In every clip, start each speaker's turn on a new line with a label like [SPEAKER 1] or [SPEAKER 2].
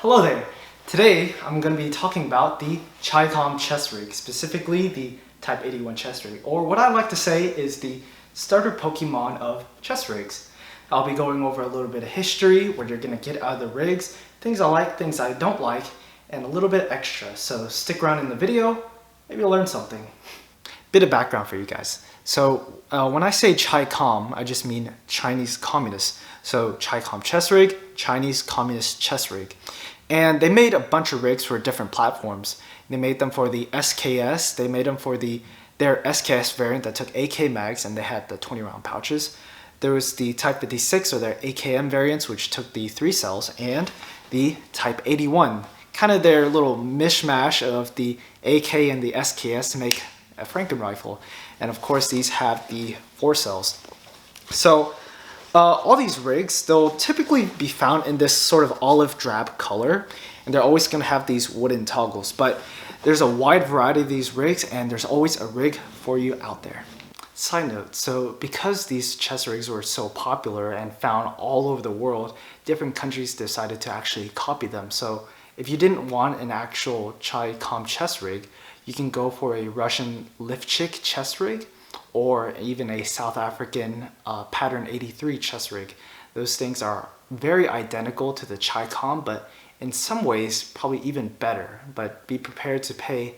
[SPEAKER 1] Hello there! Today I'm going to be talking about the Chicom chest rig, specifically the Type 81 chest rig, or what I like to say is the starter Pokemon of chest rigs. I'll be going over a little bit of history, what you're going to get out of the rigs, things I like, things I don't like, and a little bit extra. So stick around in the video, maybe you'll learn something. Bit of background for you guys. So when I say Chicom, I just mean Chinese Communist. So Chicom chest rig, Chinese Communist chest rig. And they made a bunch of rigs for different platforms. They made them for the SKS, they made them for their SKS variant that took AK mags and they had the 20 round pouches. There was the Type 56 or their AKM variants which took the 3 cells, and the Type 81, kind of their little mishmash of the AK and the SKS to make a Franken rifle. And of course these have the 4 cells. So all these rigs, they'll typically be found in this sort of olive drab color, and they're always going to have these wooden toggles. But there's a wide variety of these rigs, and there's always a rig for you out there. Side note, so because these chest rigs were so popular and found all over the world, different countries decided to actually copy them. So if you didn't want an actual Chicom chest rig, you can go for a Russian Lifchik chest rig, or even a South African Pattern 83 chest rig. Those things are very identical to the Chicom, but in some ways probably even better. But be prepared to pay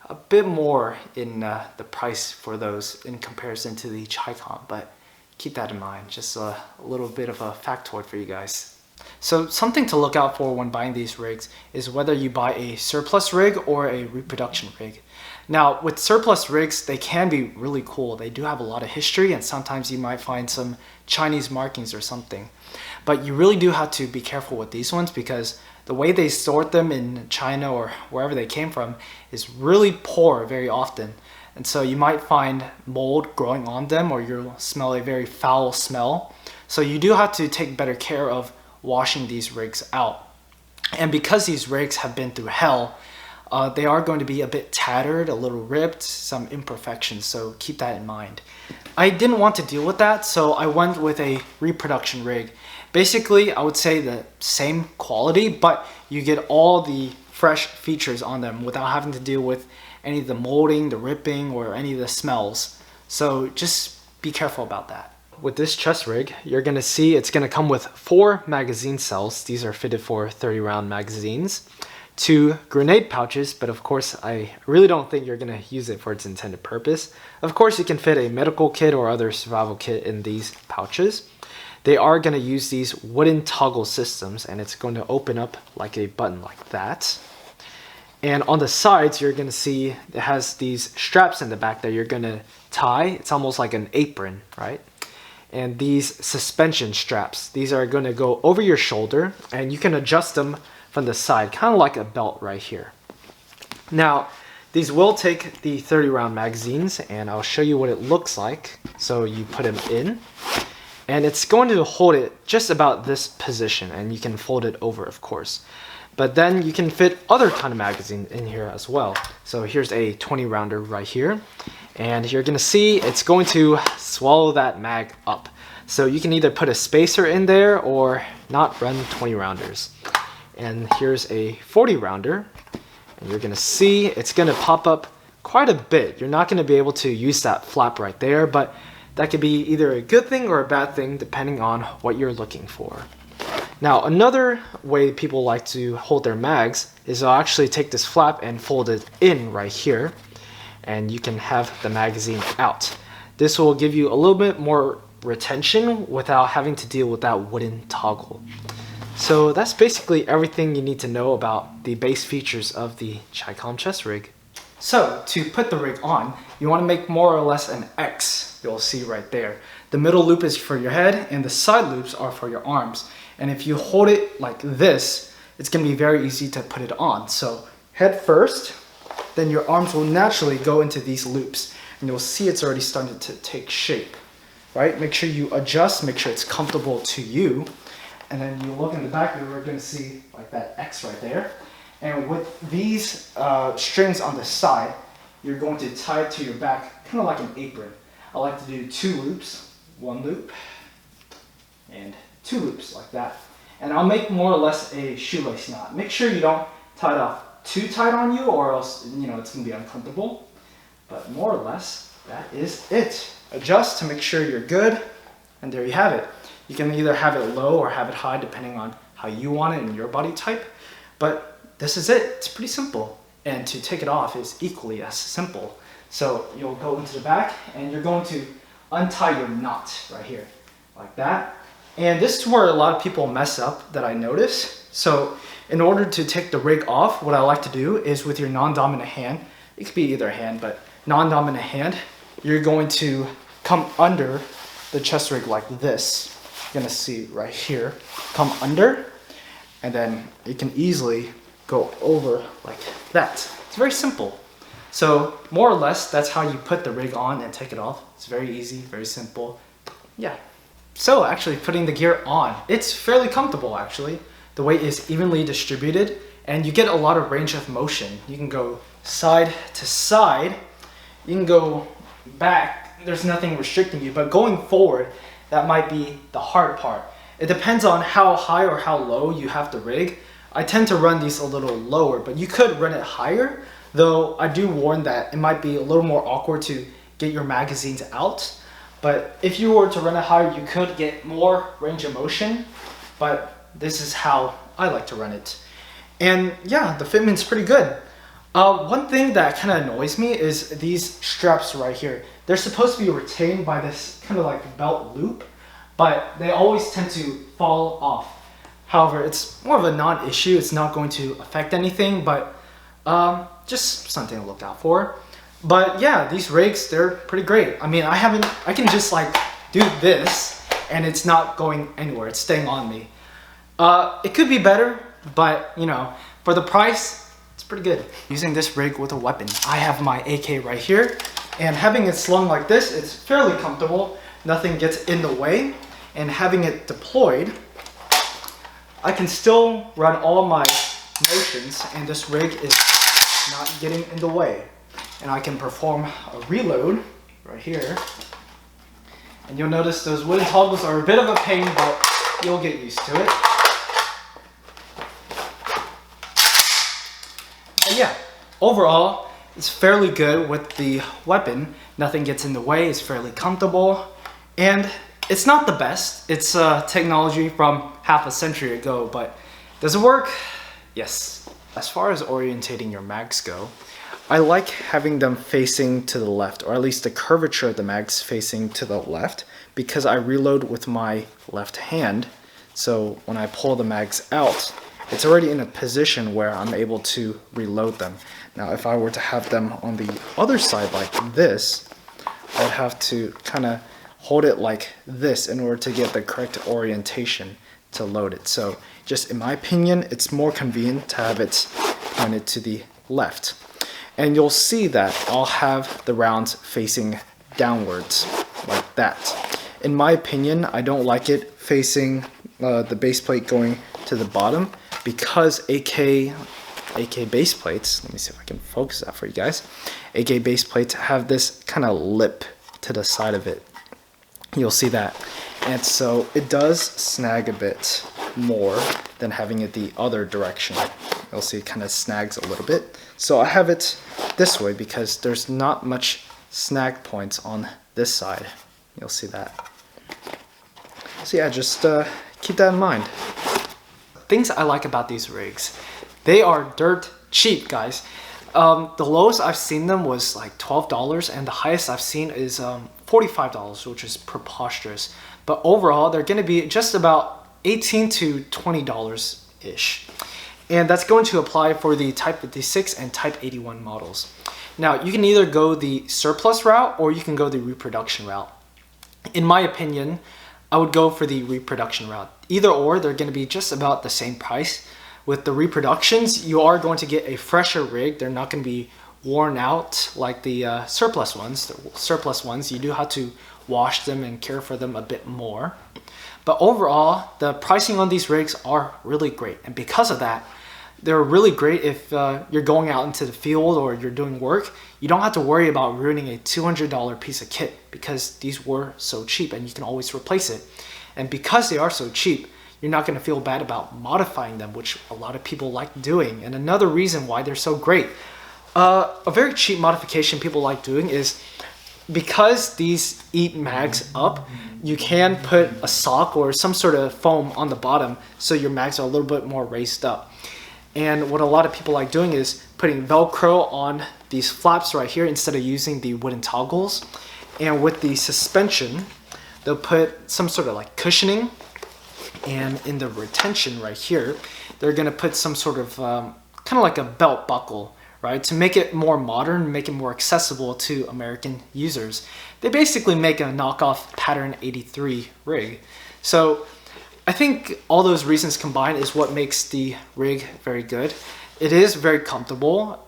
[SPEAKER 1] a bit more in the price for those in comparison to the Chicom, but keep that in mind. Just a little bit of a factoid for you guys. So something to look out for when buying these rigs is whether you buy a surplus rig or a reproduction rig. Now with surplus rigs, they can be really cool. They do have a lot of history, and sometimes you might find some Chinese markings or something. But you really do have to be careful with these ones because the way they sort them in China or wherever they came from is really poor very often. And so you might find mold growing on them, or you'll smell a very foul smell. So you do have to take better care of washing these rigs out. And because these rigs have been through hell, they are going to be a bit tattered, a little ripped, some imperfections, so keep that in mind. I didn't want to deal with that, so I went with a reproduction rig. Basically, I would say the same quality, but you get all the fresh features on them without having to deal with any of the molding, the ripping, or any of the smells. So just be careful about that. With this chest rig, you're going to see it's going to come with 4 magazine cells. These are fitted for 30 round magazines. 2 grenade pouches, but of course I really don't think you're going to use it for its intended purpose. Of course you can fit a medical kit or other survival kit in these pouches. They are going to use these wooden toggle systems, and it's going to open up like a button like that. And on the sides you're going to see it has these straps in the back that you're going to tie. It's almost like an apron, right? And these suspension straps, these are going to go over your shoulder, and you can adjust them from the side, kind of like a belt right here. Now, these will take the 30 round magazines, and I'll show you what it looks like. So you put them in, and it's going to hold it just about this position, and you can fold it over, of course. But then you can fit other kind of magazine in here as well. So here's a 20 rounder right here, and you're gonna see it's going to swallow that mag up. So you can either put a spacer in there or not run 20 rounders. And here's a 40 rounder, and you're gonna see it's gonna pop up quite a bit. You're not gonna be able to use that flap right there, but that could be either a good thing or a bad thing depending on what you're looking for. Now another way people like to hold their mags is they'll actually take this flap and fold it in right here, and you can have the magazine out. This will give you a little bit more retention without having to deal with that wooden toggle. So that's basically everything you need to know about the base features of the Chicom chest rig. So to put the rig on, you want to make more or less an X, you'll see right there. The middle loop is for your head, and the side loops are for your arms. And if you hold it like this, it's going to be very easy to put it on. So head first, then your arms will naturally go into these loops, and you'll see it's already starting to take shape, right? Make sure you adjust, make sure it's comfortable to you. And then you look in the back, we're going to see like that X right there. And with these strings on the side, you're going to tie it to your back, kind of like an apron. I like to do 2 loops, 1 loop, and 2 loops like that. And I'll make more or less a shoelace knot. Make sure you don't tie it off too tight on you, or else it's gonna be uncomfortable. But more or less, that is it. Adjust to make sure you're good, and there you have it. You can either have it low or have it high depending on how you want it and your body type. But this is it. It's pretty simple. And to take it off is equally as simple. So you'll go into the back and you're going to untie your knot right here, like that. And this is where a lot of people mess up that I notice. So in order to take the rig off, what I like to do is with your non-dominant hand, it could be either hand, but non-dominant hand, you're going to come under the chest rig like this. You're gonna see right here, come under, and then you can easily go over like that. It's very simple. So more or less, that's how you put the rig on and take it off. It's very easy, very simple. Yeah. So actually putting the gear on, it's fairly comfortable actually. The weight is evenly distributed and you get a lot of range of motion. You can go side to side, you can go back, there's nothing restricting you, but going forward, that might be the hard part. It depends on how high or how low you have the rig. I tend to run these a little lower, but you could run it higher, though I do warn that it might be a little more awkward to get your magazines out. But if you were to run it higher, you could get more range of motion, but this is how I like to run it. And yeah, the fitment's pretty good. One thing that kind of annoys me is these straps right here. They're supposed to be retained by this kind of like belt loop, but they always tend to fall off. However, it's more of a non-issue. It's not going to affect anything, but just something to look out for. But yeah, these rigs, they're pretty great. I mean, I can just like do this and it's not going anywhere. It's staying on me. It could be better, but for the price, it's pretty good. Using this rig with a weapon, I have my AK right here, and having it slung like this, it's fairly comfortable. Nothing gets in the way, and having it deployed, I can still run all my motions, and this rig is not getting in the way. And I can perform a reload right here. And you'll notice those wooden toggles are a bit of a pain, but you'll get used to it. And yeah, overall, it's fairly good with the weapon. Nothing gets in the way, it's fairly comfortable. And it's not the best. It's technology from half a century ago, but does it work? Yes. As far as orientating your mags go, I like having them facing to the left, or at least the curvature of the mags facing to the left, because I reload with my left hand. So when I pull the mags out, it's already in a position where I'm able to reload them. Now, if I were to have them on the other side like this, I'd have to kind of hold it like this in order to get the correct orientation to load it. So just in my opinion, it's more convenient to have it pointed to the left. And you'll see that I'll have the rounds facing downwards like that. In my opinion, I don't like it facing the base plate going to the bottom, because AK base plates, let me see if I can focus that for you guys. AK base plates have this kind of lip to the side of it. You'll see that. And so it does snag a bit more than having it the other direction. You'll see it kind of snags a little bit. So I have it this way because there's not much snag points on this side. You'll see that. So yeah, just keep that in mind. Things I like about these rigs, they are dirt cheap, guys. The lowest I've seen them was like $12, and the highest I've seen is $45, which is preposterous. But overall, they're going to be just about $18 to $20-ish. And that's going to apply for the Type 56 and Type 81 models. Now, you can either go the surplus route or you can go the reproduction route. In my opinion, I would go for the reproduction route. Either or, they're going to be just about the same price. With the reproductions, you are going to get a fresher rig. They're not going to be worn out like the surplus ones. The surplus ones, you do have to wash them and care for them a bit more. But overall, the pricing on these rigs are really great. And because of that, they're really great if you're going out into the field or you're doing work. You don't have to worry about ruining a $200 piece of kit because these were so cheap and you can always replace it. And because they are so cheap, you're not going to feel bad about modifying them, which a lot of people like doing. And another reason why they're so great, a very cheap modification people like doing is because these eat mags up, you can put a sock or some sort of foam on the bottom so your mags are a little bit more raised up. And what a lot of people like doing is putting Velcro on these flaps right here instead of using the wooden toggles. And with the suspension, they'll put some sort of like cushioning, and in the retention right here, they're gonna put some sort of kind of like a belt buckle, right? To make it more modern, make it more accessible to American users. They basically make a knockoff Pattern 83 rig. So I think all those reasons combined is what makes the rig very good. It is very comfortable.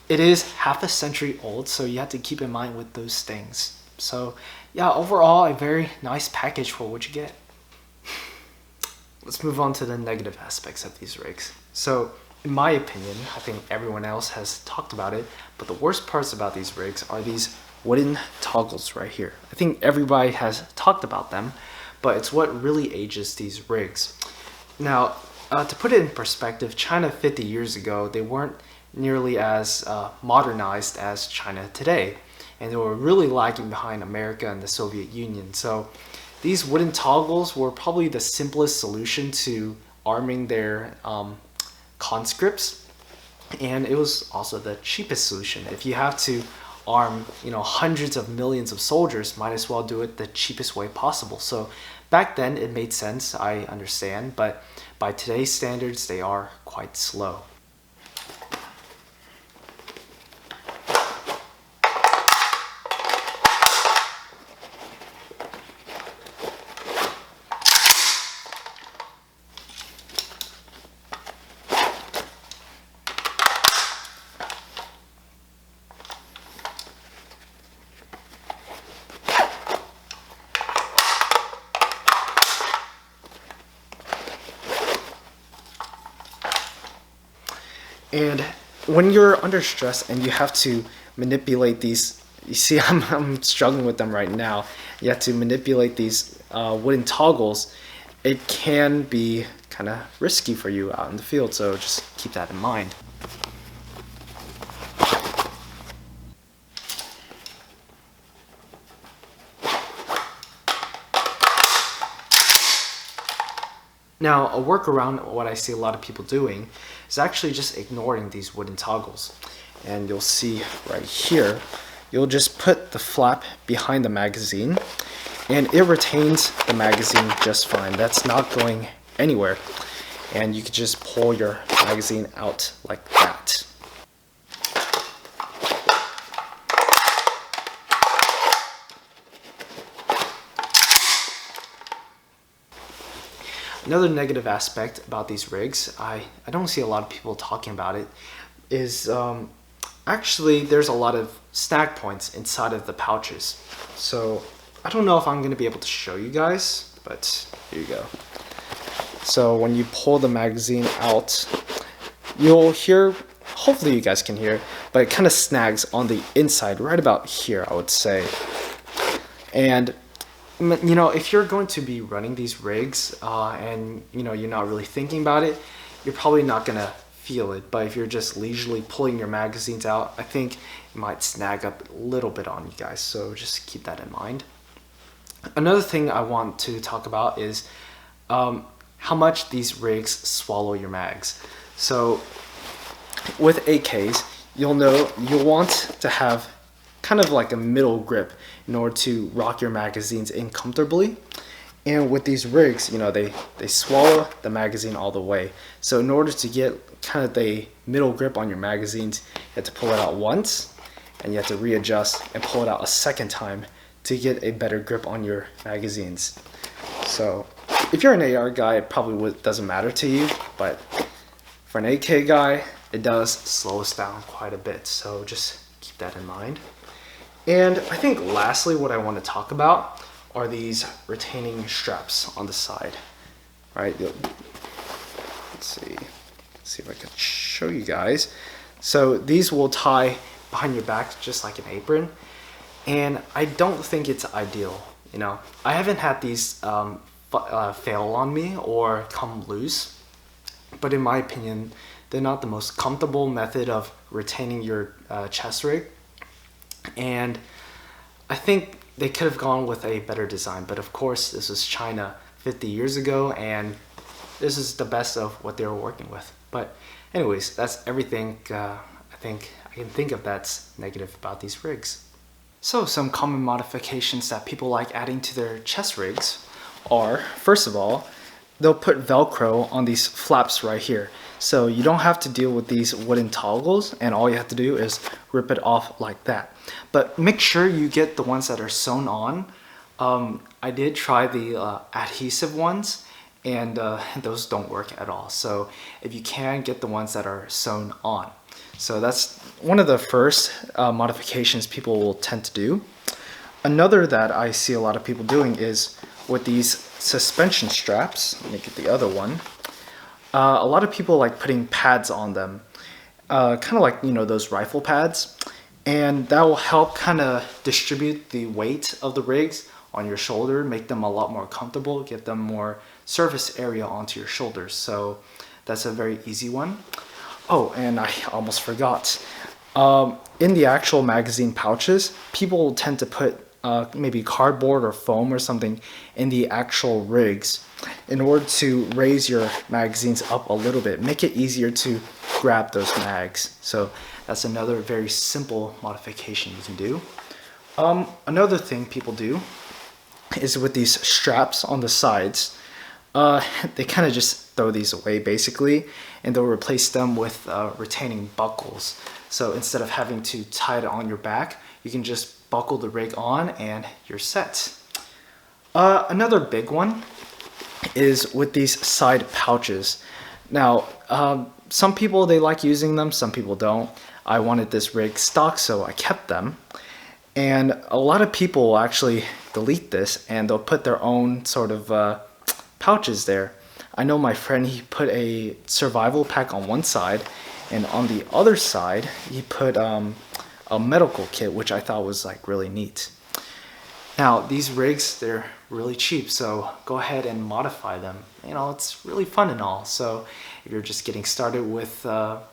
[SPEAKER 1] It is half a century old, so you have to keep in mind with those things. So yeah, overall a very nice package for what you get. Let's move on to the negative aspects of these rigs. So in my opinion, I think everyone else has talked about it, but the worst parts about these rigs are these wooden toggles right here. I think everybody has talked about them, but it's what really ages these rigs. Now, to put it in perspective, China 50 years ago, they weren't nearly as modernized as China today, and they were really lagging behind America and the Soviet Union. So these wooden toggles were probably the simplest solution to arming their conscripts, and it was also the cheapest solution. If you have to arm, hundreds of millions of soldiers, might as well do it the cheapest way possible. So back then it made sense, I understand, but by today's standards they are quite slow. And when you're under stress and you have to manipulate these, you see I'm struggling with them right now. You have to manipulate these wooden toggles. It can be kind of risky for you out in the field, so just keep that in mind. Now, a workaround, what I see a lot of people doing, is actually just ignoring these wooden toggles. And you'll see right here, you'll just put the flap behind the magazine, and it retains the magazine just fine. That's not going anywhere. And you can just pull your magazine out like that. Another negative aspect about these rigs, I don't see a lot of people talking about it, is actually there's a lot of snag points inside of the pouches. So I don't know if I'm going to be able to show you guys, but here you go. So when you pull the magazine out, you'll hear, hopefully you guys can hear, but it kind of snags on the inside right about here, I would say. And if you're going to be running these rigs and you're not really thinking about it, you're probably not gonna feel it. But if you're just leisurely pulling your magazines out, I think it might snag up a little bit on you guys, so just keep that in mind. Another thing I want to talk about is how much these rigs swallow your mags. So with AKs, you'll want to have kind of like a middle grip in order to rock your magazines in comfortably. And with these rigs, they swallow the magazine all the way. So in order to get kind of the middle grip on your magazines, you have to pull it out once, and you have to readjust and pull it out a second time to get a better grip on your magazines. So if you're an AR guy, it probably doesn't matter to you, but for an AK guy, it does slow us down quite a bit. So just keep that in mind. And I think lastly, what I want to talk about are these retaining straps on the side, right? Let's see if I can show you guys. So these will tie behind your back just like an apron, and I don't think it's ideal. I haven't had these fail on me or come loose. But in my opinion, they're not the most comfortable method of retaining your chest rig. And I think they could have gone with a better design, but of course this was China 50 years ago and this is the best of what they were working with. But anyways, that's everything I think I can think of that's negative about these rigs. So some common modifications that people like adding to their chest rigs are, first of all, they'll put Velcro on these flaps right here. So you don't have to deal with these wooden toggles and all you have to do is rip it off like that. But make sure you get the ones that are sewn on. I did try the adhesive ones and those don't work at all. So if you can, get the ones that are sewn on. So that's one of the first modifications people will tend to do. Another that I see a lot of people doing is with these suspension straps. Let me get the other one. A lot of people like putting pads on them, kind of like, you know, those rifle pads, and that will help kind of distribute the weight of the rigs on your shoulder, make them a lot more comfortable, give them more surface area onto your shoulders. So that's a very easy one. Oh, and I almost forgot. In the actual magazine pouches, people tend to put maybe cardboard or foam or something in the actual rigs in order to raise your magazines up a little bit, make it easier to grab those mags. So that's another very simple modification you can do. Another thing people do is with these straps on the sides, they kind of just throw these away basically, and they'll replace them with retaining buckles. So instead of having to tie it on your back, you can just buckle the rig on and you're set. Another big one is with these side pouches. Now, some people, they like using them, some people don't. I wanted this rig stock, so I kept them. And a lot of people will actually delete this and they'll put their own sort of pouches there. I know my friend, he put a survival pack on one side, and on the other side he put a medical kit, which I thought was like really neat. Now these rigs, they're really cheap, so go ahead and modify them. You know, it's really fun and all. So if you're just getting started with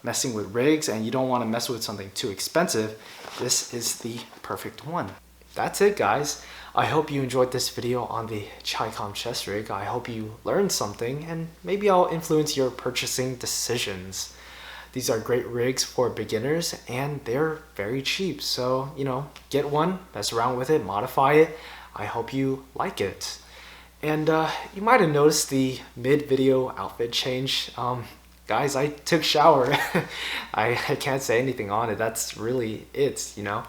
[SPEAKER 1] messing with rigs and you don't want to mess with something too expensive, this is the perfect one. That's it, guys. I hope you enjoyed this video on the Chicom chest rig. I hope you learned something and maybe I'll influence your purchasing decisions. These are great rigs for beginners and they're very cheap. So, you know, get one, mess around with it, modify it. I hope you like it. And you might have noticed the mid-video outfit change. Guys, I took a shower. I can't say anything on it. That's really it, you know.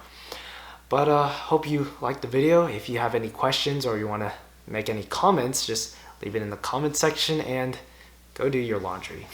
[SPEAKER 1] But hope you liked the video. If you have any questions or you want to make any comments, just leave it in the comment section and go do your laundry.